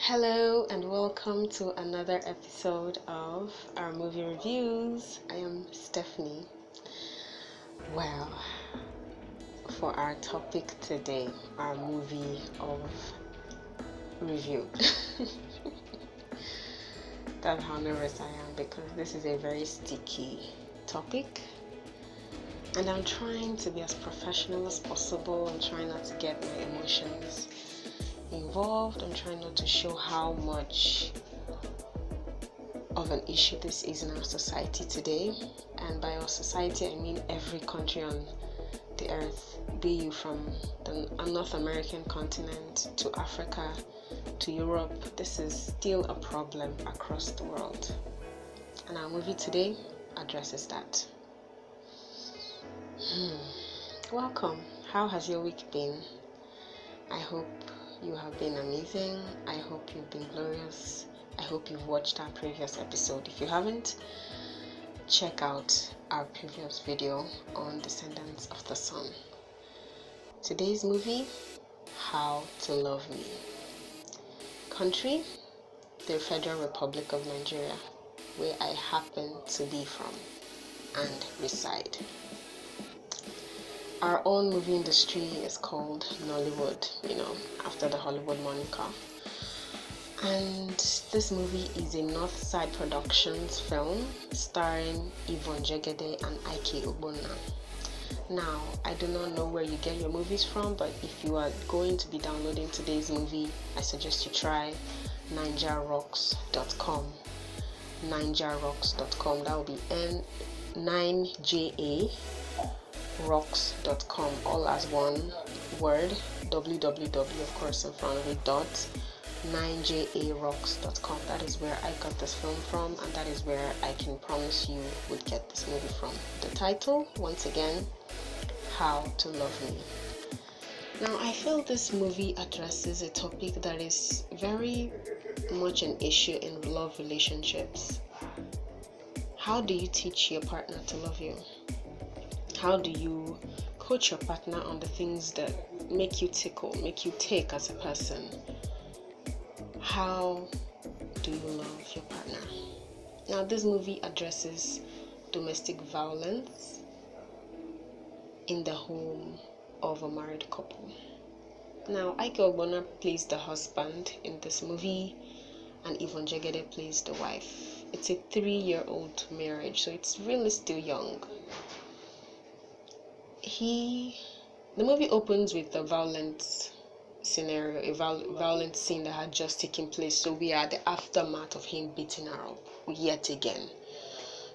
Hello and welcome to another episode of our movie reviews. I am Stephanie. Well, for our topic today, our movie of review. That's how nervous I am because this is a very sticky topic. And I'm trying to be as professional as possible. I'm trying not to get my emotions involved. I'm trying not to show how much of an issue this is in our society today. And by our society, I mean every country on the earth, be you from the North American continent to Africa to Europe. This is still a problem across the world. And our movie today addresses that. Welcome. How has your week been? I hope you have been amazing. I hope you've been glorious. I hope you've watched our previous episode. If you haven't, check out our previous video on Descendants of the Sun. Today's movie, How to Love Me. Country, the Federal Republic of Nigeria, where I happen to be from and reside. Our own movie industry is called Nollywood, after the Hollywood moniker. And this movie is a Northside Productions film starring Yvonne Jegede and Ogbonna. Now, I do not know where you get your movies from, but if you are going to be downloading today's movie, I suggest you try NigerRocks.com. NigerRocks.com. That will be N9JA rocks.com, all as one word, www of course in front of it, .9jarocks.com. That is where I got this film from, and that is where I can promise you would get this movie from. The title, once again, How to Love Me. Now, I feel this movie addresses a topic that is very much an issue in love relationships. How do you teach your partner to love you? How do you coach your partner on the things that make you tickle, make you tick as a person? How do you love your partner? Now, this movie addresses domestic violence in the home of a married couple. Now, Ogbonna plays the husband in this movie, and Yvonne Jegede plays the wife. It's a 3-year-old marriage, so it's really still young. The movie opens with a violent scenario, a violent scene that had just taken place. So we are at the aftermath of him beating her up yet again.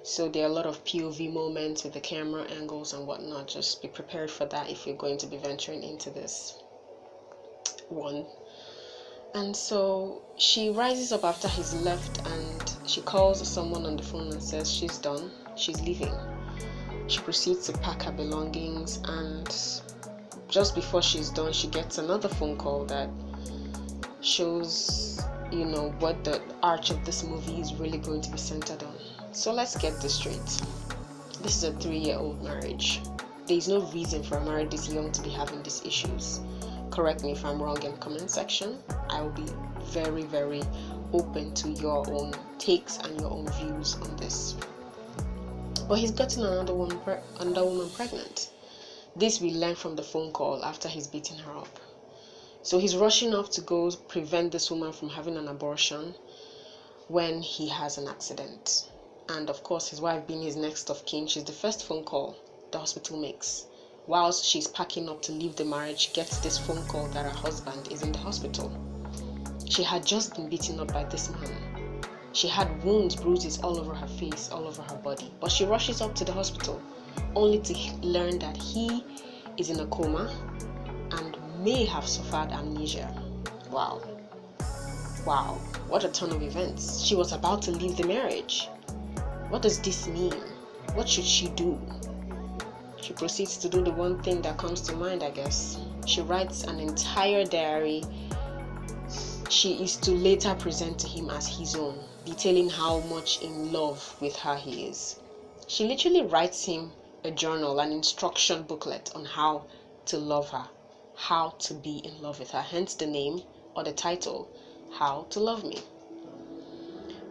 So there are a lot of POV moments with the camera angles and whatnot. Just be prepared for that if you're going to be venturing into this one. And so she rises up after he's left, and she calls someone on the phone and says she's done, she's leaving. She proceeds to pack her belongings, and just before she's done, she gets another phone call that shows, what the arch of this movie is really going to be centered on. So let's get this straight. This is a 3-year-old marriage. There is no reason for a marriage this young to be having these issues. Correct me if I'm wrong in the comment section. I will be very, very open to your own takes and your own views on this. But he's gotten another woman pregnant. This we learn from the phone call after he's beating her up. So he's rushing off to go prevent this woman from having an abortion when he has an accident. And of course, his wife being his next of kin, she's the first phone call the hospital makes. Whilst she's packing up to leave the marriage, gets this phone call that her husband is in the hospital. She had just been beaten up by this man. She had wounds, bruises all over her face, all over her body. But she rushes up to the hospital only to learn that he is in a coma and may have suffered amnesia. Wow, what a turn of events. She was about to leave the marriage. What does this mean? What should she do? She proceeds to do the one thing that comes to mind, I guess. She writes an entire diary she is to later present to him as his own, detailing how much in love with her he is. She literally writes him a journal, an instruction booklet on how to love her, how to be in love with her, hence the name or the title, how to love me.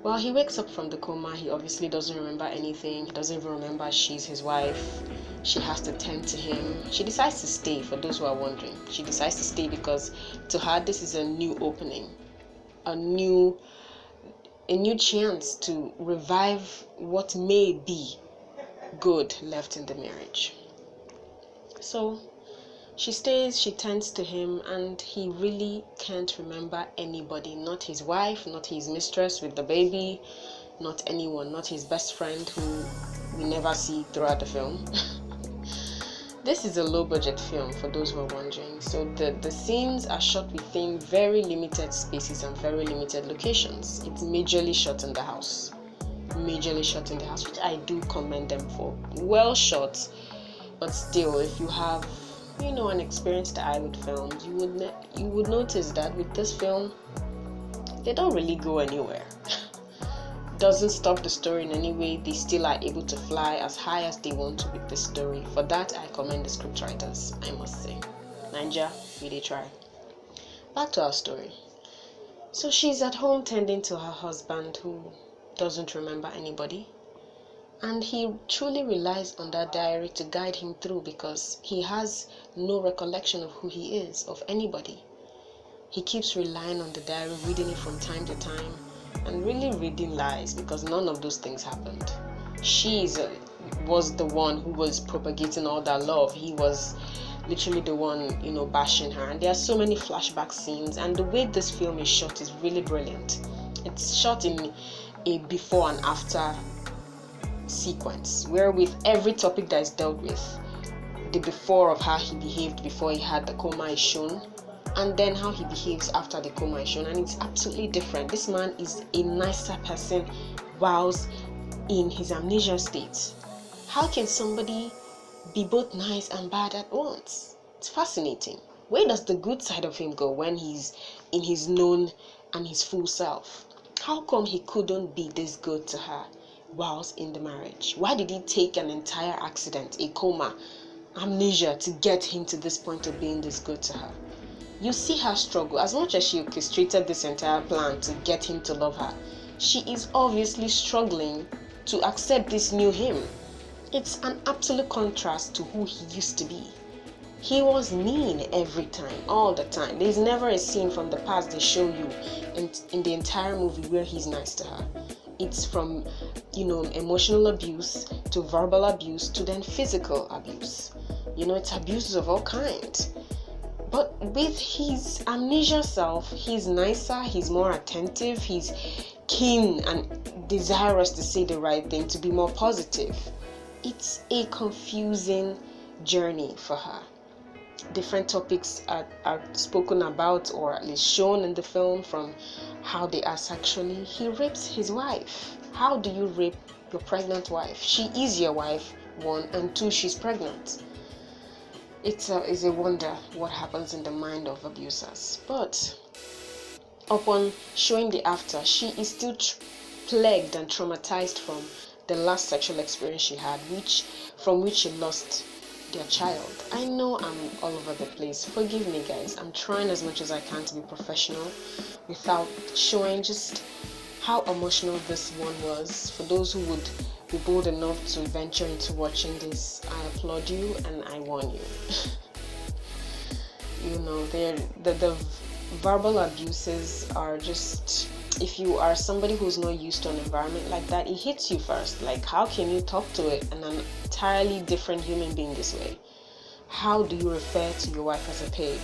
Well, he wakes up from the coma. He obviously doesn't remember anything. He doesn't even remember she's his wife. She has to tend to him. She decides to stay, for those who are wondering. She decides to stay because to her this is a new opening, a new chance to revive what may be good left in the marriage. So she stays, she tends to him, and he really can't remember anybody. Not his wife, not his mistress with the baby, not anyone, not his best friend who we never see throughout the film. This is a low-budget film, for those who are wondering. So the scenes are shot within very limited spaces and very limited locations. It's majorly shot in the house. Which I do commend them for. Well shot, but still, if you have an experienced eye with films, you would notice that with this film, they don't really go anywhere. Doesn't stop the story in any way. They still are able to fly as high as they want to with the story. For that, I commend the scriptwriters, I must say. Ninja, really try. Back to our story. So she's at home tending to her husband who doesn't remember anybody. And he truly relies on that diary to guide him through because he has no recollection of who he is, of anybody. He keeps relying on the diary, reading it from time to time, and really reading lies because none of those things happened. She was the one who was propagating all that love. He was literally the one, bashing her. And there are so many flashback scenes, and the way this film is shot is really brilliant. It's shot in a before and after sequence, where with every topic that is dealt with, the before of how he behaved before he had the coma is shown, and then how he behaves after the coma is shown, and it's absolutely different. This man is a nicer person whilst in his amnesia state. How can somebody be both nice and bad at once? It's fascinating. Where does the good side of him go when he's in his known and his full self? How come he couldn't be this good to her whilst in the marriage? Why did it take an entire accident, a coma, amnesia to get him to this point of being this good to her? You see her struggle. As much as she orchestrated this entire plan to get him to love her, she is obviously struggling to accept this new him. It's an absolute contrast to who he used to be. He was mean every time, all the time. There's never a scene from the past they show you in the entire movie where he's nice to her. It's from, emotional abuse to verbal abuse to then physical abuse. It's abuses of all kinds. But with his amnesia self, he's nicer, he's more attentive, he's keen and desirous to say the right thing, to be more positive. It's a confusing journey for her. Different topics are spoken about, or at least shown in the film, from how they are sexually. He rapes his wife. How do you rape your pregnant wife? She is your wife, one, and two, she's pregnant. It's a wonder what happens in the mind of abusers. But upon showing the after, she is still plagued and traumatized from the last sexual experience she had, from which she lost their child. I know I'm all over the place. Forgive me, guys. I'm trying as much as I can to be professional without showing just how emotional this one was. For those who would be bold enough to venture into watching this, I applaud you and I warn you. The verbal abuses are just, if you are somebody who's not used to an environment like that, it hits you first. Like, how can you talk to an entirely different human being this way? How do you refer to your wife as a pig?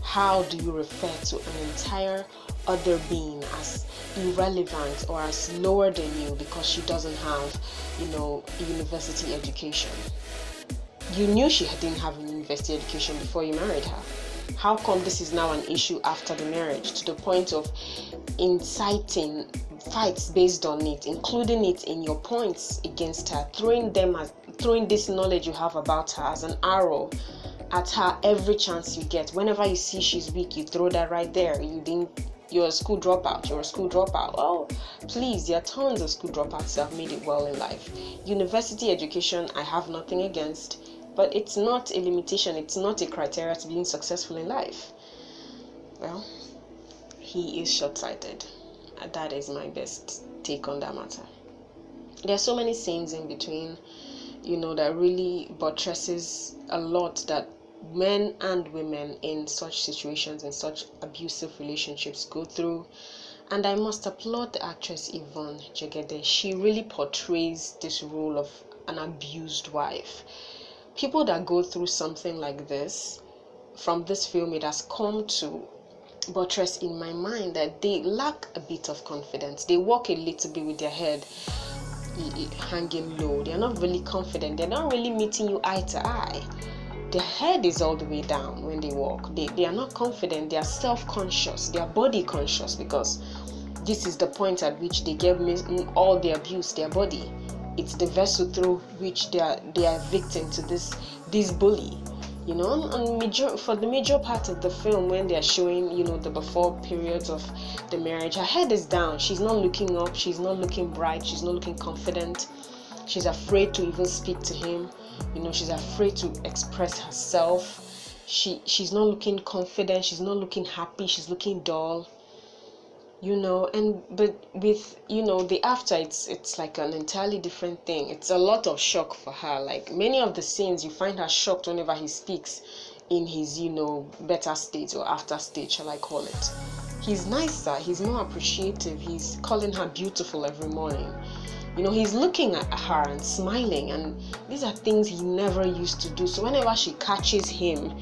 How do you refer to an entire other being as irrelevant or as lower than you because she doesn't have, a university education? You knew she didn't have a university education before you married her. How come this is now an issue after the marriage, to the point of inciting fights based on it, including it in your points against her, throwing this knowledge you have about her as an arrow at her every chance you get? Whenever you see she's weak, you throw that right there. You're a school dropout. Oh, please, there are tons of school dropouts that have made it well in life. University education, I have nothing against, but it's not a limitation, it's not a criteria to being successful in life. Well, he is short-sighted. That is my best take on that matter. There are so many scenes in between, that really buttresses a lot that men and women in such situations, in such abusive relationships, go through. And I must applaud the actress Yvonne Jegede. She really portrays this role of an abused wife. People that go through something like this, from this film, it has come to buttress in my mind that they lack a bit of confidence. They walk a little bit with their head hanging low. They're not really confident. They're not really meeting you eye to eye. Their head is all the way down when they walk. They are not confident. They are self-conscious. They are body conscious, because this is the point at which they get all the abuse, their body. It's the vessel through which they are victim to this bully. For the major part of the film, when they are showing, the before periods of the marriage, her head is down. She's not looking up. She's not looking bright. She's not looking confident. She's afraid to even speak to him. She's afraid to express herself. She's not looking confident. She's not looking happy. She's looking dull. But with the after, it's like an entirely different thing. It's a lot of shock for her. Like many of the scenes, you find her shocked whenever he speaks in his better state or after stage, shall I call it. He's nicer, he's more appreciative, he's calling her beautiful every morning. He's looking at her and smiling, and these are things he never used to do. So whenever she catches him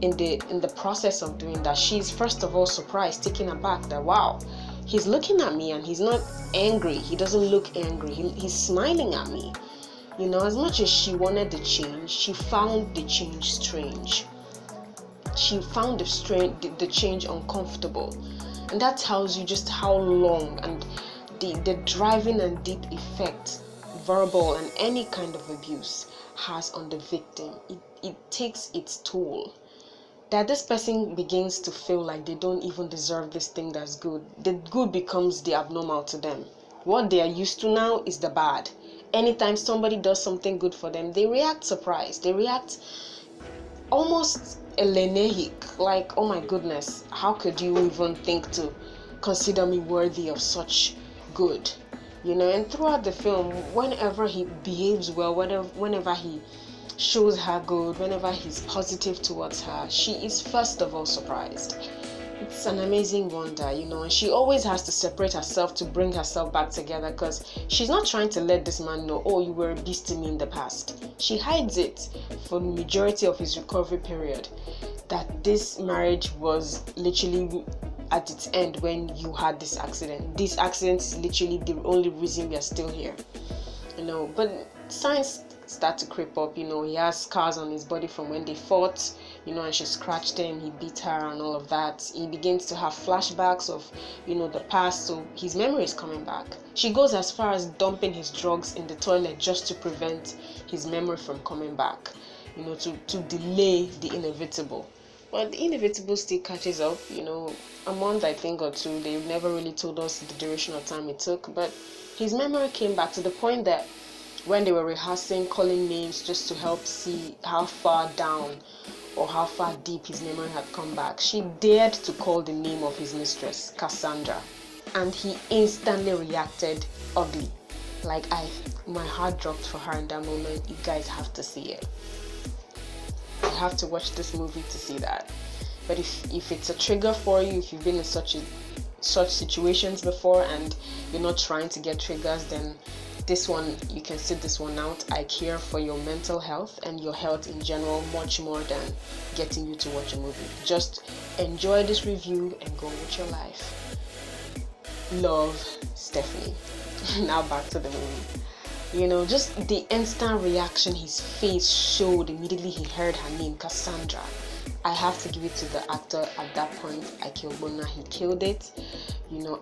in the process of doing that, she's first of all surprised, taken aback that, wow, he's looking at me and he's not angry. He doesn't look angry. He's smiling at me. As much as she wanted the change, she found the change strange. She found the change uncomfortable. And that tells you just how long and the driving and deep effect verbal and any kind of abuse has on the victim. It takes its toll. That this person begins to feel like they don't even deserve this thing that's good. The good becomes the abnormal to them. What they are used to now is the bad. Anytime somebody does something good for them, they react surprised. They react almost elenehic, like, oh my goodness, how could you even think to consider me worthy of such good? And throughout the film, whenever he behaves well, whenever he shows her good, whenever he's positive towards her, she is first of all surprised. It's an amazing wonder, and she always has to separate herself to bring herself back together, because she's not trying to let this man know, oh, you were a beast to me in the past. She hides it for the majority of his recovery period, that this marriage was literally at its end when you had this accident. This accident is literally the only reason we are still here. But signs start to creep up. He has scars on his body from when they fought, and she scratched him, he beat her and all of that. He begins to have flashbacks of the past, so his memory is coming back. She goes as far as dumping his drugs in the toilet just to prevent his memory from coming back, to delay the inevitable. But the inevitable still catches up, a month I think or two. They've never really told us the duration of time it took, but his memory came back to the point that when they were rehearsing, calling names just to help see how far down or how far deep his memory had come back, she dared to call the name of his mistress, Cassandra, and he instantly reacted ugly. Like, my heart dropped for her in that moment. You guys have to see it. You have to watch this movie to see that. But if it's a trigger for you, if you've been in such situations before and you're not trying to get triggers, then this one, you can sit this one out. I care for your mental health and your health in general much more than getting you to watch a movie. Just enjoy this review and go with your life. Love, Stephanie. Now back to the movie. Just the instant reaction his face showed immediately he heard her name, Cassandra. I have to give it to the actor at that point, Ike Ogbonna. He killed it.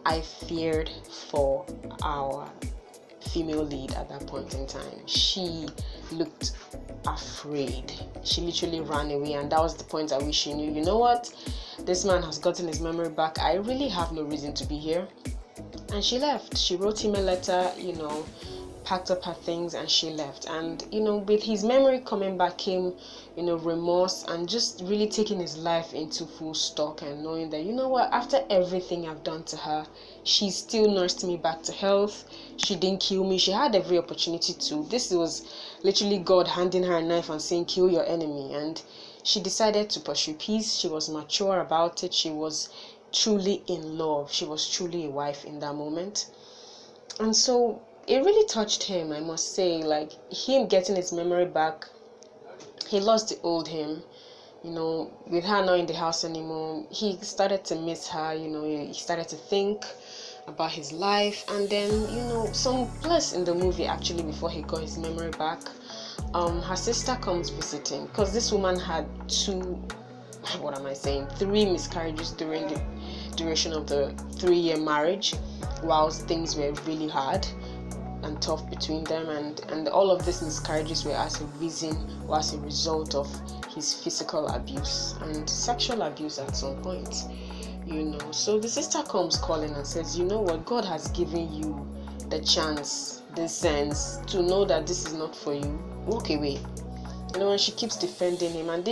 I feared for our female lead at that point in time. She looked afraid. She literally ran away, and that was the point at which she knew, you know what, this man has gotten his memory back. I really have no reason to be here. And she left. She wrote him a letter, packed up her things and she left. And with his memory coming back came remorse, and just really taking his life into full stock, and knowing that, what, after everything I've done to her, she still nursed me back to health. She didn't kill me. She had every opportunity to. This was literally God handing her a knife and saying, kill your enemy. And she decided to pursue peace. She was mature about it. She was truly in love. She was truly a wife in that moment. And so it really touched him, I must say. Like, him getting his memory back, he lost the old him. With her not in the house anymore, he started to miss her. He started to think about his life. And then, some plus in the movie, actually, before he got his memory back, her sister comes visiting, because this woman had three miscarriages during the duration of the 3-year marriage, whilst things were really hard and tough between them, and all of these miscarriages were as a reason or as a result of his physical abuse and sexual abuse at some point. So the sister comes calling and says, what, God has given you the chance, the sense to know that this is not for you. Walk away. And she keeps defending him. And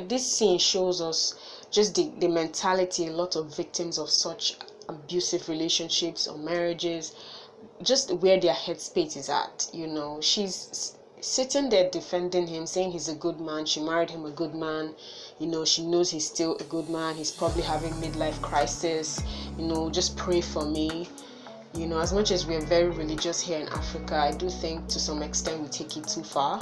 this scene shows us just the mentality a lot of victims of such abusive relationships or marriages, just where their headspace is at. She's sitting there defending him, saying he's a good man. She married him a good man. She knows he's still a good man. He's probably having midlife crisis. Just pray for me. As much as we're very religious here in Africa, I do think to some extent we take it too far.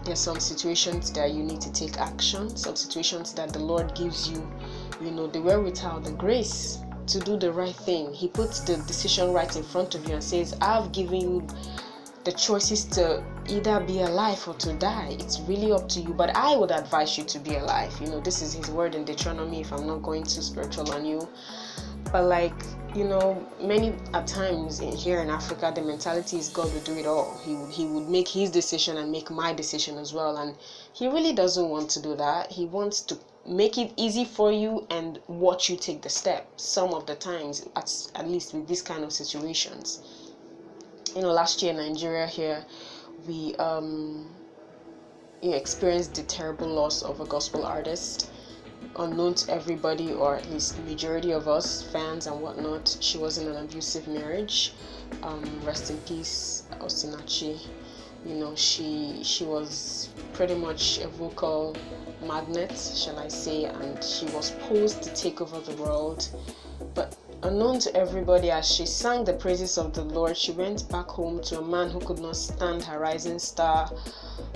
There's some situations that you need to take action, some situations that the Lord gives you, the wherewithal, the grace to do the right thing. He puts the decision right in front of you and says, I've given you the choices to either be alive or to die. It's really up to you, but I would advise you to be alive. This is his word in Deuteronomy, if I'm not going too spiritual on you. But many at times here in Africa, the mentality is God will do it all. He would make his decision and make my decision as well. And he really doesn't want to do that. He wants to make it easy for you and watch you take the step. Some of the times, at least with these kind of situations. Last year in Nigeria here, we experienced the terrible loss of a gospel artist. Unknown to everybody, or at least the majority of us fans and whatnot, she was in an abusive marriage. Rest in peace, Osinachi. She was pretty much a vocal magnet, shall I say, and she was posed to take over the world. But unknown to everybody, as she sang the praises of the Lord, she went back home to a man who could not stand her rising star,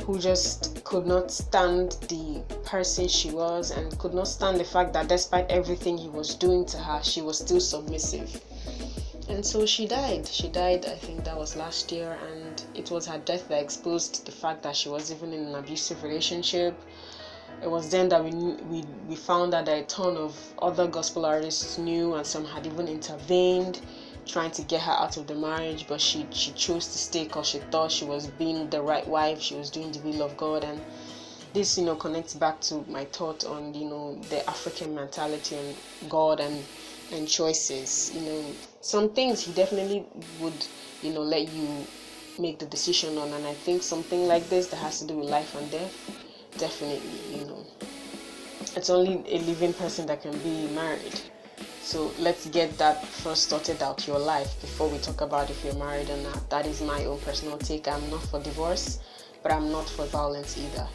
who just could not stand the person she was, and could not stand the fact that despite everything he was doing to her, she was still submissive. And so she died. I think that was last year, and it was her death that exposed the fact that she was even in an abusive relationship. It was then that we found out that a ton of other gospel artists knew, and some had even intervened, trying to get her out of the marriage, but she chose to stay because she thought she was being the right wife, she was doing the will of God. And this connects back to my thought on the African mentality and God and choices. Some things he definitely would let you make the decision on, and I think something like this that has to do with life and death, definitely, it's only a living person that can be married. So let's get that first sorted out, your life, before we talk about if you're married or not. That is my own personal take. I'm not for divorce, but I'm not for violence either,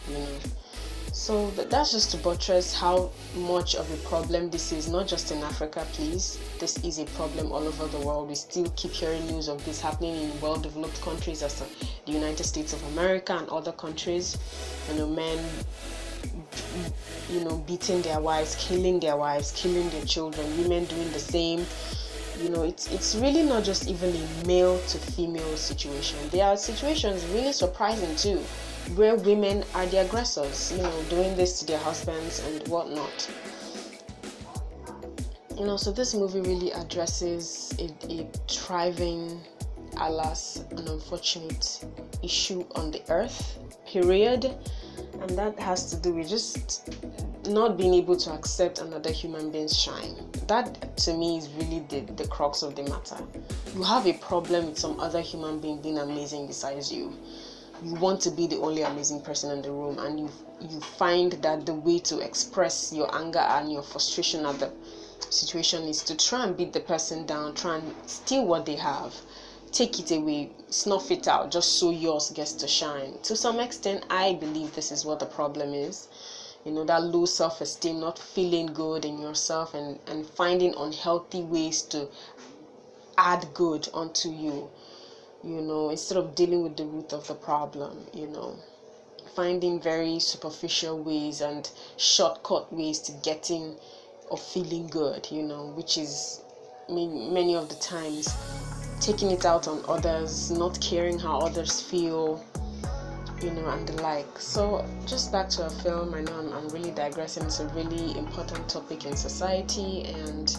So that's just to buttress how much of a problem this is, not just in Africa, please. This is a problem all over the world. We still keep hearing news of this happening in well-developed countries as the United States of America and other countries. Men, beating their wives, killing their children, women doing the same. It's really not just even a male to female situation. There are situations really surprising too, where women are the aggressors, doing this to their husbands and whatnot. So this movie really addresses a thriving, alas, an unfortunate issue on the earth, period. And that has to do with just not being able to accept another human being's shine. that to me is really the crux of the matter. You have a problem with some other human being being amazing besides you. You want to be the only amazing person in the room, and you find that the way to express your anger and your frustration at the situation is to try and beat the person down, try and steal what they have, take it away, snuff it out, just so yours gets to shine. To some extent, I believe this is what the problem is. That low self-esteem, not feeling good in yourself, and finding unhealthy ways to add good onto you, instead of dealing with the root of the problem, finding very superficial ways and shortcut ways to getting or feeling good, which is, many of the times taking it out on others, not caring how others feel, and the like. So just back to a film. I know I'm really digressing. It's a really important topic in society, and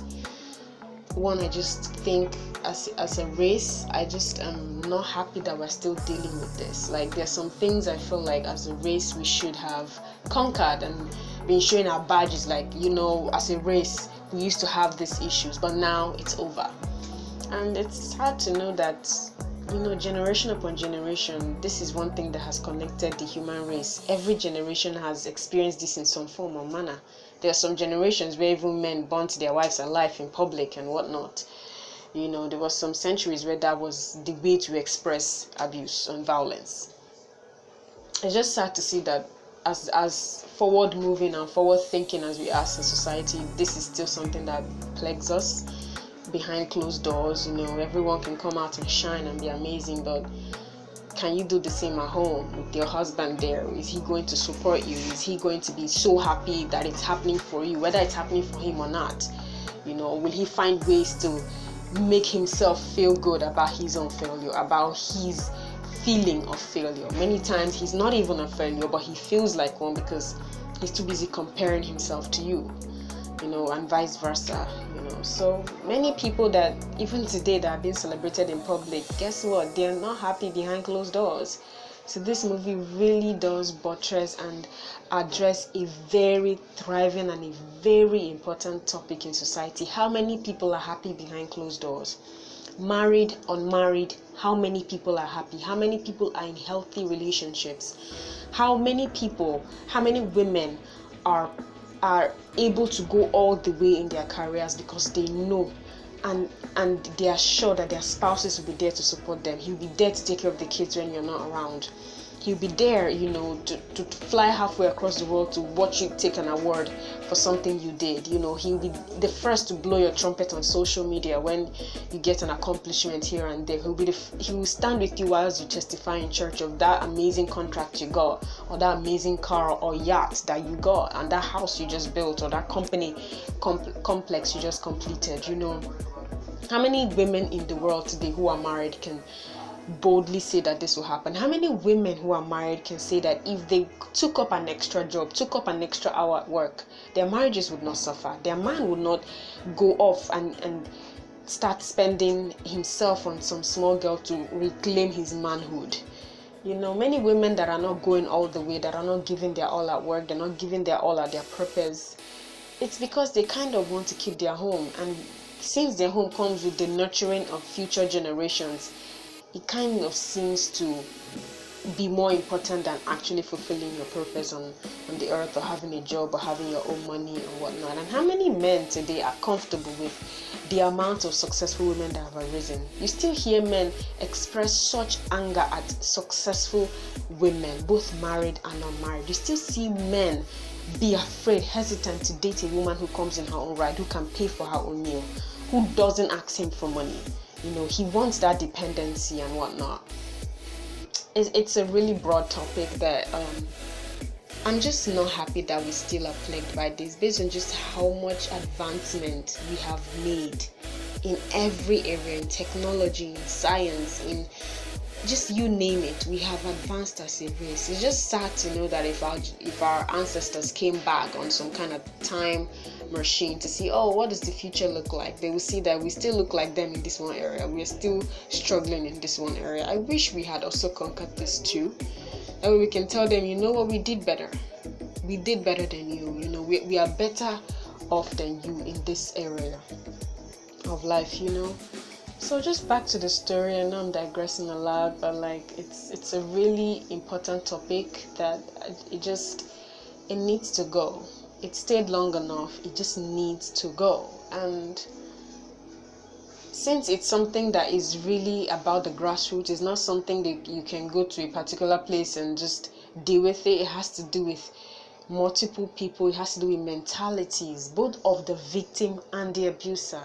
one, I just think as a race, I just am not happy that we're still dealing with this. Like, there's some things I feel like as a race we should have conquered and been showing our badges, like, as a race we used to have these issues, but now it's over. And it's hard to know that, generation upon generation, this is one thing that has connected the human race. Every generation has experienced this in some form or manner. There are some generations where even men burnt their wives alive in public and whatnot. There was some centuries where that was the way to express abuse and violence. It's just sad to see that as forward moving and forward thinking as we are as a society, this is still something that plagues us behind closed doors. Everyone can come out and shine and be amazing, but can you do the same at home with your husband there? Is he going to support you? Is he going to be so happy that it's happening for you, whether it's happening for him or not? Will he find ways to make himself feel good about his own failure, about his feeling of failure? Many times he's not even a failure, but he feels like one because he's too busy comparing himself to you, and vice versa. So many people that even today that are being celebrated in public, guess what? They're not happy behind closed doors. So this movie really does buttress and address a very thriving and a very important topic in society. How many people are happy behind closed doors? Married, unmarried, how many people are happy? How many people are in healthy relationships? How many women are able to go all the way in their careers because they know and they are sure that their spouses will be there to support them. He'll be there to take care of the kids when you're not around. He'll be there, to fly halfway across the world to watch you take an award for something you did. He'll be the first to blow your trumpet on social media when you get an accomplishment here and there. He will stand with you while you testify in church of that amazing contract you got, or that amazing car or yacht that you got, and that house you just built, or that company complex you just completed. How many women in the world today who are married can boldly say that this will happen? How many women who are married can say that if they took up an extra job, took up an extra hour at work, their marriages would not suffer? Their man would not go off and start spending himself on some small girl to reclaim his manhood. Many women that are not going all the way, that are not giving their all at work, they're not giving their all at their purpose, it's because they kind of want to keep their home. And since their home comes with the nurturing of future generations, it kind of seems to be more important than actually fulfilling your purpose on the earth, or having a job, or having your own money or whatnot. And how many men today are comfortable with the amount of successful women that have arisen? You still hear men express such anger at successful women, both married and unmarried. You still see men be afraid, hesitant to date a woman who comes in her own right, who can pay for her own meal, who doesn't ask him for money. He wants that dependency and whatnot. It's a really broad topic that I'm just not happy that we still are plagued by this, based on just how much advancement we have made in every area, in technology, in science, in just you name it. We have advanced as a race. It's just sad to know that if our ancestors came back on some kind of time machine to see, what does the future look like, they will see that we still look like them in this one area. We're still struggling in this one area. I wish we had also conquered this too. That way we can tell them, what, we did better. We did better than you. We are better off than you in this area of life, So just back to the story. I know I'm digressing a lot, but like it's a really important topic that it needs to go. It stayed long enough. It just needs to go. And since it's something that is really about the grassroots, it's not something that you can go to a particular place and just deal with it. It has to do with multiple people. It has to do with mentalities, both of the victim and the abuser.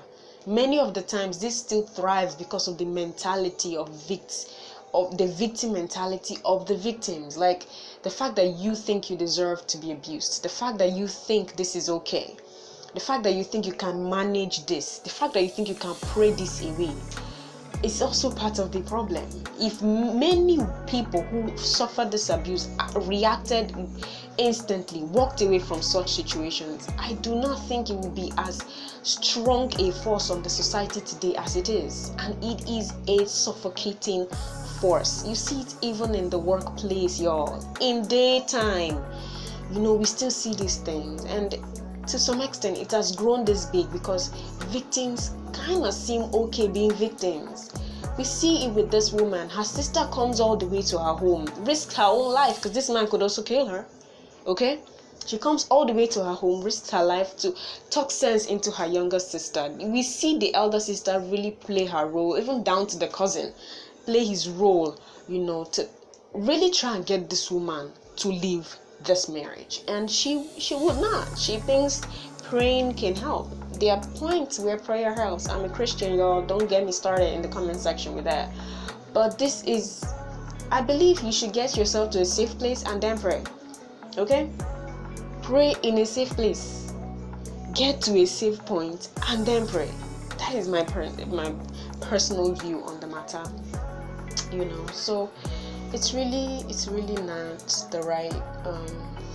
Many of the times this still thrives because of the mentality of the victim mentality of the victims. Like the fact that you think you deserve to be abused, the fact that you think this is okay, the fact that you think you can manage this, the fact that you think you can pray this away, is also part of the problem. If many people who suffered this abuse reacted instantly, walked away from such situations, I do not think it would be as strong a force on the society today as it is. And it is a suffocating force. You see it even in the workplace, y'all. In daytime, we still see these things. And to some extent, it has grown this big because victims kind of seem okay being victims. We see it with this woman. Her sister comes all the way to her home, risks her own life because this man could also kill her. Okay? She comes all the way to her home, risks her life to talk sense into her younger sister. We see the elder sister really play her role, even down to the cousin, play his role, to really try and get this woman to leave this marriage. And she would not. She thinks praying can help. There are points where prayer helps. I'm a Christian, y'all. Don't get me started in the comment section with that. But I believe you should get yourself to a safe place and then pray. Okay? Pray in a safe place. Get to a safe point and then pray. That is my personal view on the matter. So it's really not the right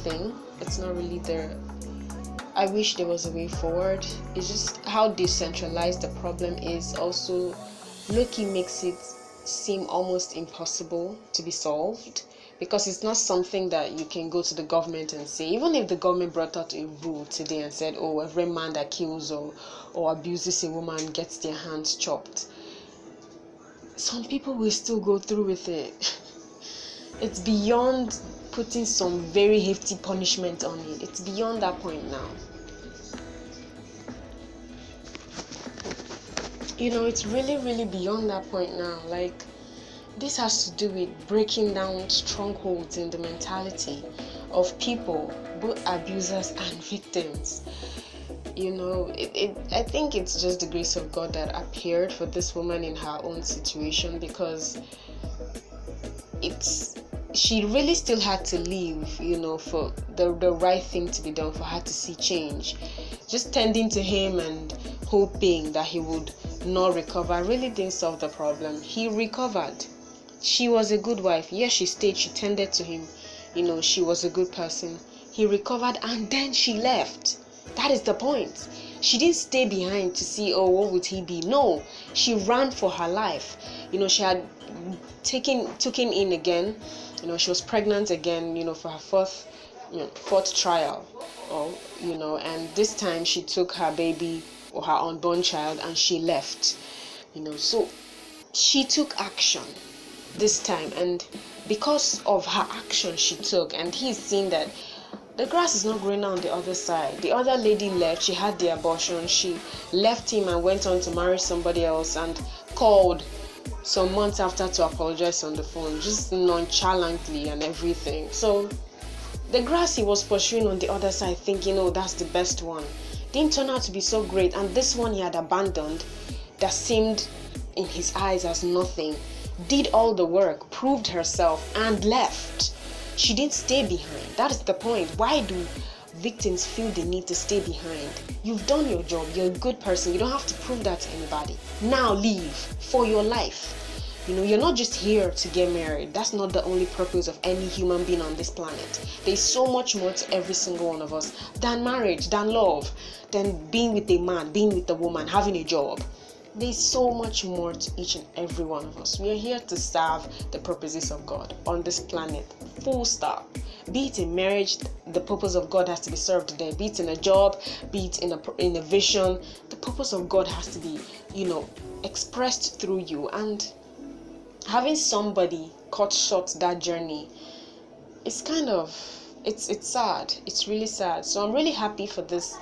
thing. It's not really I wish there was a way forward. It's just how decentralized the problem is also low-key makes it seem almost impossible to be solved, because it's not something that you can go to the government and say. Even if the government brought out a rule today and said, oh, every man that kills or abuses a woman gets their hands chopped, some people will still go through with it. It's beyond putting some very hefty punishment on it. It's beyond that point now. It's really, really beyond that point now. Like, this has to do with breaking down strongholds in the mentality of people, both abusers and victims. I think it's just the grace of God that appeared for this woman in her own situation, because she really still had to leave, for the right thing to be done, for her to see change. Just tending to him and hoping that he would not recover really didn't solve the problem. He recovered. She was a good wife. Yes, she stayed, she tended to him. She was a good person. He recovered and then she left. That is the point. She didn't stay behind to see, oh, what would he be? No, she ran for her life. She had took him in again. She was pregnant again, for her fourth trial. And this time she took her baby or her unborn child and she left. So she took action this time, and because of her action she took, and he's seen that the grass is not greener on the other side. The other lady left, she had the abortion, she left him and went on to marry somebody else, and called some months after to apologize on the phone, just nonchalantly and everything. So the grass he was pursuing on the other side, thinking, oh, that's the best one, didn't turn out to be so great. And this one he had abandoned, that seemed in his eyes as nothing, did all the work, proved herself, and left. She didn't stay behind. That is the point. Why do victims feel the need to stay behind? You've done your job. You're a good person. You don't have to prove that to anybody. Now leave for your life. You're not just here to get married. That's not the only purpose of any human being on this planet. There's so much more to every single one of us than marriage, than love, than being with a man, being with a woman, having a job. There's so much more to each and every one of us. We are here to serve the purposes of God on this planet. Full stop. Be it in marriage, the purpose of God has to be served there. Be it in a job, be it in a vision, the purpose of God has to be, expressed through you. And having somebody cut short that journey, it's sad. It's really sad. So I'm really happy for this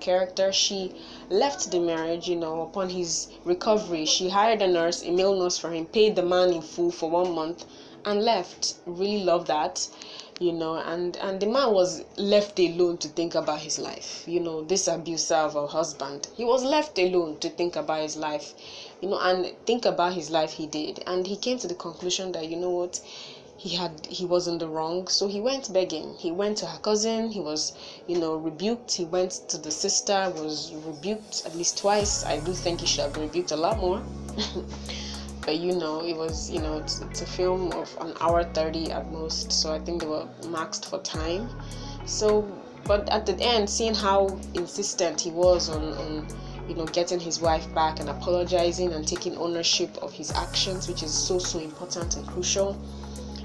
character. She left the marriage, upon his recovery. She hired a male nurse for him, paid the man in full for 1 month, and left. Really love that, and the man was left alone to think about his life. This abuser of a husband, he was left alone to think about his life, and think about his life he did. And he came to the conclusion that, what, he was in the wrong. So he went begging. He went to her cousin. He was rebuked. He went to the sister, was rebuked at least twice. I do think he should have been rebuked a lot more. But it was it's a film of an hour 30 at most, so I think they were maxed for time. So but at the end, seeing how insistent he was on getting his wife back and apologizing and taking ownership of his actions, which is so important and crucial.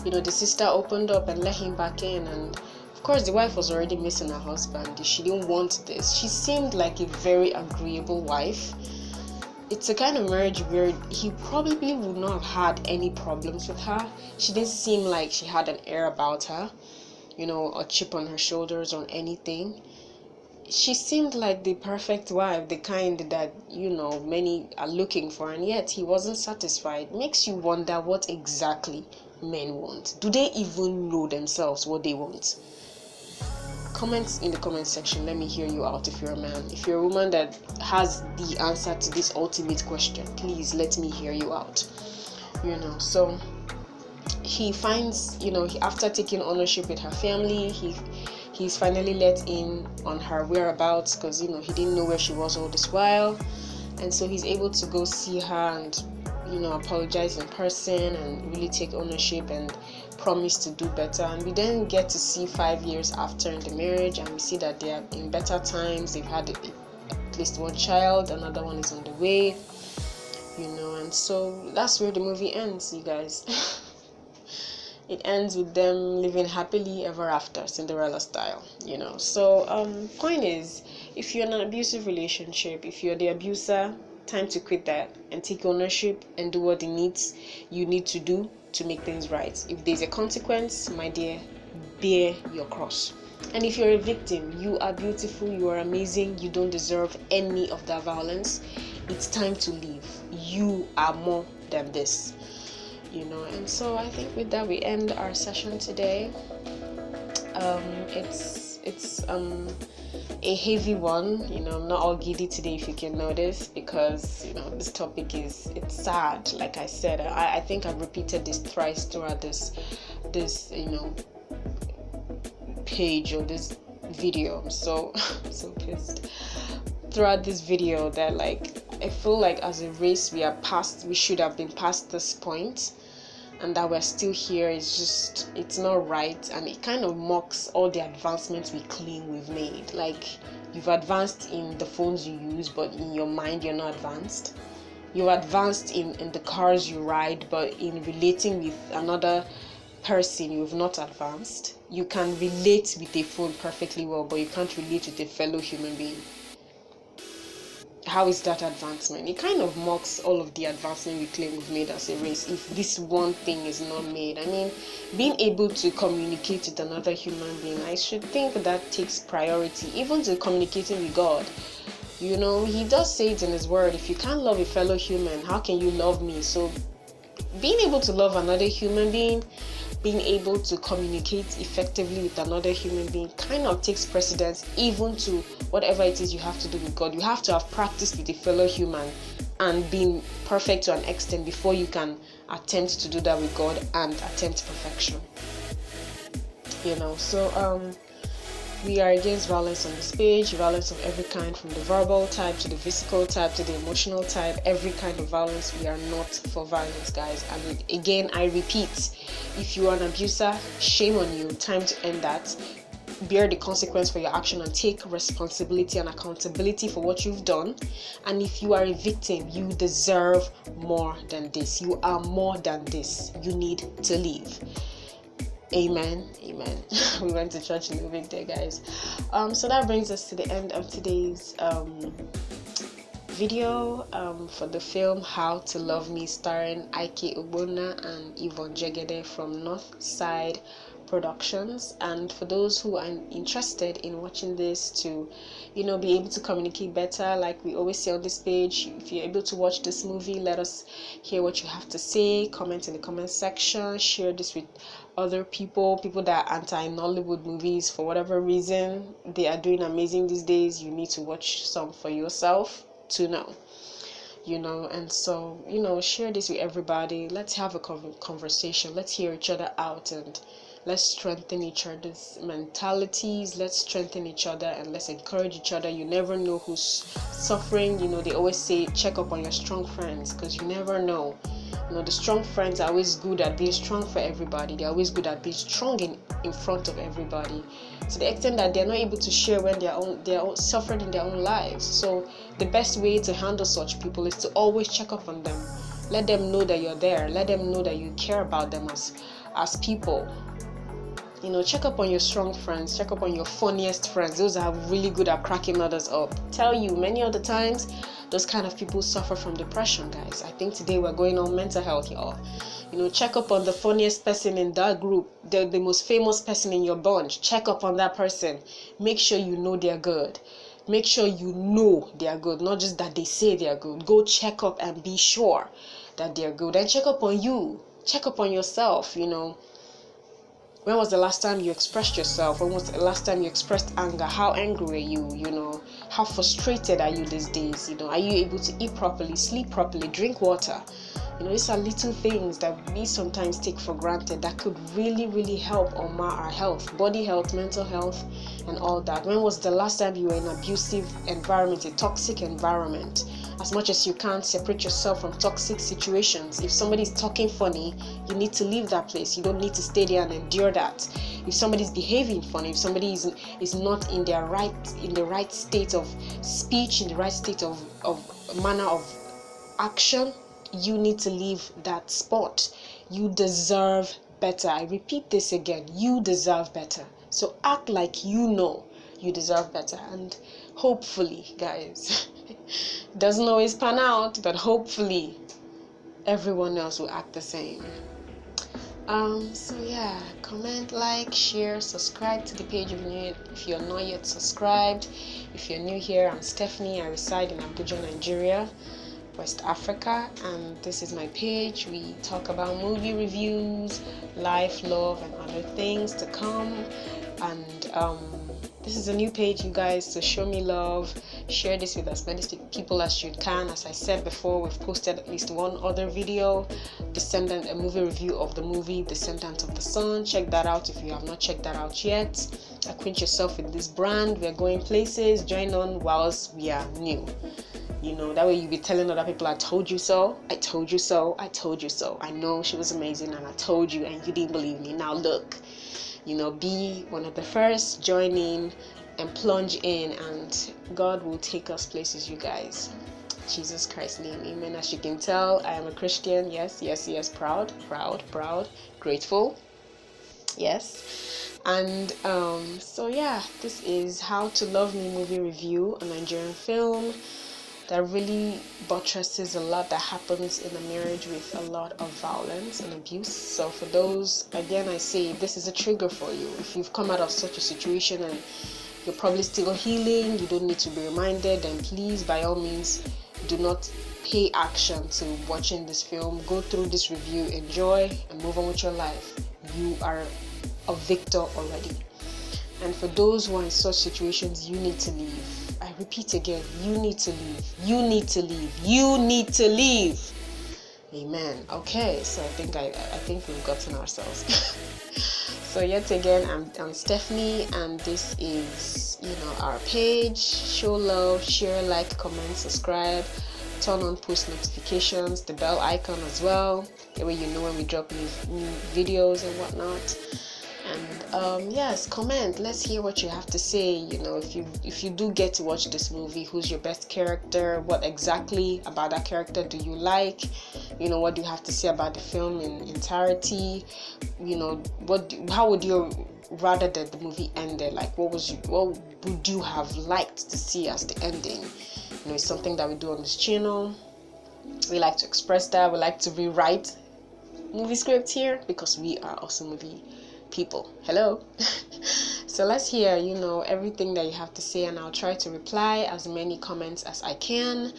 The sister opened up and let him back in, and of course the wife was already missing her husband. She didn't want this. She seemed like a very agreeable wife. It's a kind of marriage where he probably would not have had any problems with her. She didn't seem like she had an air about her, a chip on her shoulders or anything. She seemed like the perfect wife, the kind that, many are looking for, and yet he wasn't satisfied. Makes you wonder what exactly men want. Do they even know themselves what they want? Comments in the comment section. Let me hear you out. If you're a man, if you're a woman that has the answer to this ultimate question, please let me hear you out. So he finds, after taking ownership with her family, he's finally let in on her whereabouts, because he didn't know where she was all this while. And so he's able to go see her and apologize in person and really take ownership and promise to do better. And we then get to see 5 years after in the marriage, and we see that they are in better times. They've had at least one child, another one is on the way, and so that's where the movie ends, you guys. It ends with them living happily ever after, Cinderella style, So point is, if you're in an abusive relationship, if you're the abuser, time to quit that and take ownership and do what you need to do to make things right. If there's a consequence, my dear, bear your cross. And if you're a victim, you are beautiful, you are amazing, you don't deserve any of that violence. It's time to leave. You are more than this. And so I think with that we end our session today. It's a heavy one. I'm not all giddy today, if you can notice, because this topic it's sad. Like I said, I think I've repeated this thrice throughout this page or this video. I'm so pissed throughout this video that I feel like as a race we should have been past this point, and that we're still here it's not right, and it kind of mocks all the advancements we claim we've made. Like, you've advanced in the phones you use, but in your mind you're not advanced. You're advanced in the cars you ride, but in relating with another person you've not advanced. You can relate with a phone perfectly well, but you can't relate with a fellow human being. How is that advancement? It kind of mocks all of the advancement we claim we've made as a race if this one thing is not made. I mean, being able to communicate with another human being, I should think that takes priority, even to communicating with God. He does say it in his word, if you can't love a fellow human, how can you love me? So being able to love another human being, being able to communicate effectively with another human being kind of takes precedence even to whatever it is you have to do with God. You have to have practiced with a fellow human and been perfect to an extent before you can attempt to do that with God and attempt perfection. So we are against violence on this page, violence of every kind, from the verbal type to the physical type to the emotional type, every kind of violence. We are not for violence, guys. And again, I repeat, if you are an abuser, shame on you. Time to end that. bear the consequence for your action and take responsibility and accountability for what you've done. And if you are a victim, you deserve more than this. You are more than this. You need to leave. Amen. Amen. We went to church a little bit there, guys. So that brings us to the end of today's video for the film How to Love Me, starring Ogbonna and Yvonne Jegede from North Side Productions. And for those who are interested in watching this to be able to communicate better, like we always say on this page, if you're able to watch this movie, let us hear what you have to say. Comment in the comment section, share this with other people that are anti-Nollywood movies for whatever reason. They are doing amazing these days. You need to watch some for yourself to know, and so share this with everybody. Let's have a conversation. Let's hear each other out, and let's strengthen each other's mentalities. Let's strengthen each other, and let's encourage each other. You never know who's suffering. They always say check up on your strong friends, because you never know. The strong friends are always good at being strong for everybody. They're always good at being strong in front of everybody, to the extent that they're not able to share when they're suffering in their own lives. So the best way to handle such people is to always check up on them. Let them know that you're there. Let them know that you care about them as people. Check up on your strong friends. Check up on your funniest friends. Those are really good at cracking others up. Tell you, many of the times, those kind of people suffer from depression, guys. I think today we're going on mental health, y'all. Check up on the funniest person in that group, the most famous person in your bunch. Check up on that person. Make sure you know they're good. Make sure you know they are good, not just that they say they are good. Go check up and be sure that they're good. And check up on you. Check up on yourself, When was the last time you expressed yourself? When was the last time you expressed anger? How angry are you? How frustrated are you these days? Are you able to eat properly, sleep properly, drink water? These are little things that we sometimes take for granted that could really, really help or mar our health, body health, mental health, and all that. When was the last time you were in an abusive environment, a toxic environment? As much as you can, separate yourself from toxic situations. If somebody is talking funny, you need to leave that place. You don't need to stay there and endure that. If somebody is behaving funny, if somebody is not in the right state of speech, in the right state of manner of action, you need to leave that spot. You deserve better. I repeat this again. You deserve better. So act like you deserve better. And hopefully, guys, doesn't always pan out, but hopefully everyone else will act the same. So yeah, comment, like, share, subscribe to the page if you're not yet subscribed. If you're new here, I'm Stephanie. I reside in Abuja, Nigeria, West Africa, and this is my page. We talk about movie reviews, life, love, and other things to come. And this is a new page, you guys, so show me love. Share this with as many people as you can. As I said before, we've posted at least one other video, a movie review of the movie Descendant of the Sun. Check that out if you have not checked that out yet. Acquaint yourself with this brand. We're going places. Join on whilst we are new. That way you'll be telling other people, I told you so, I told you so, I told you so. I know she was amazing and I told you and you didn't believe me. Now look, be one of the first, join in and plunge in, and God will take us places, you guys. Jesus Christ's name, amen. As you can tell, I am a Christian. Yes, proud, grateful. Yes. And so yeah, this is How to Love Me movie review, a Nigerian film that really buttresses a lot that happens in a marriage with a lot of violence and abuse. So for those, again, I say, this is a trigger for you. If you've come out of such a situation and you're probably still healing, you don't need to be reminded, then please, by all means, do not pay action to watching this film. Go through this review, enjoy, and move on with your life. You are a victor already. And for those who are in such situations, you need to leave. I repeat again, you need to leave. You need to leave. You need to leave. Amen. Okay, so I think we've gotten ourselves. So yet again, I'm Stephanie, and this is our page. Show love, share, like, comment, subscribe, turn on post notifications, the bell icon as well. That way you know when we drop new videos and whatnot. And yes, comment. Let's hear what you have to say. If you do get to watch this movie, who's your best character? What exactly about that character do you like? What do you have to say about the film in entirety? How would you rather that the movie ended? Like, what would you have liked to see as the ending? It's something that we do on this channel. We like to express that. We like to rewrite movie script here because we are also movie people. Hello. So let's hear everything that you have to say, and I'll try to reply as many comments as I can,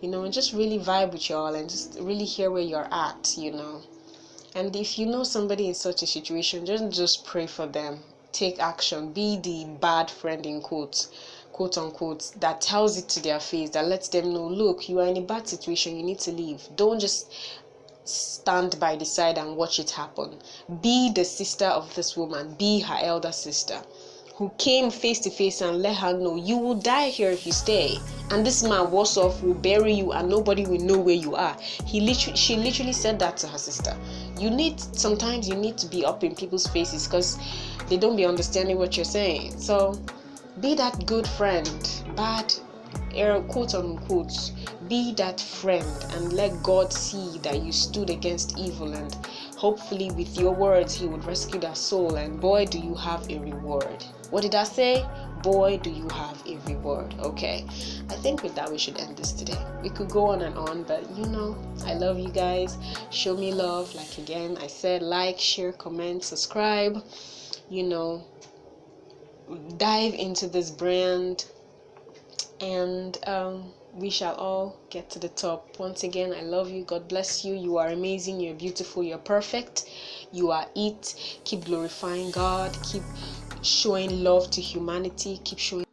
and just really vibe with y'all and just really hear where you're at. And if you know somebody in such a situation, just pray for them. Take action. Be the bad friend in quotes, quote unquote, that tells it to their face, that lets them know, look, you are in a bad situation, you need to leave. Don't just stand by the side and watch it happen. Be the sister of this woman. Be her elder sister who came face to face and let her know, you will die here if you stay, and this man worse off will bury you and nobody will know where you are. She literally said that to her sister. Sometimes you need to be up in people's faces because they don't be understanding what you're saying. So be that good friend, bad quote unquote, be that friend and let God see that you stood against evil, and hopefully with your words he would rescue that soul, and boy do you have a reward. What did I say? Boy do you have a reward. Okay, I think with that we should end this today. We could go on and on, but I love you guys. Show me love. Like again I said, like, share, comment, subscribe, dive into this brand, and we shall all get to the top. Once again, I love you. God bless you. You are amazing. You're beautiful. You're perfect. You are it. Keep glorifying God. Keep showing love to humanity. Keep showing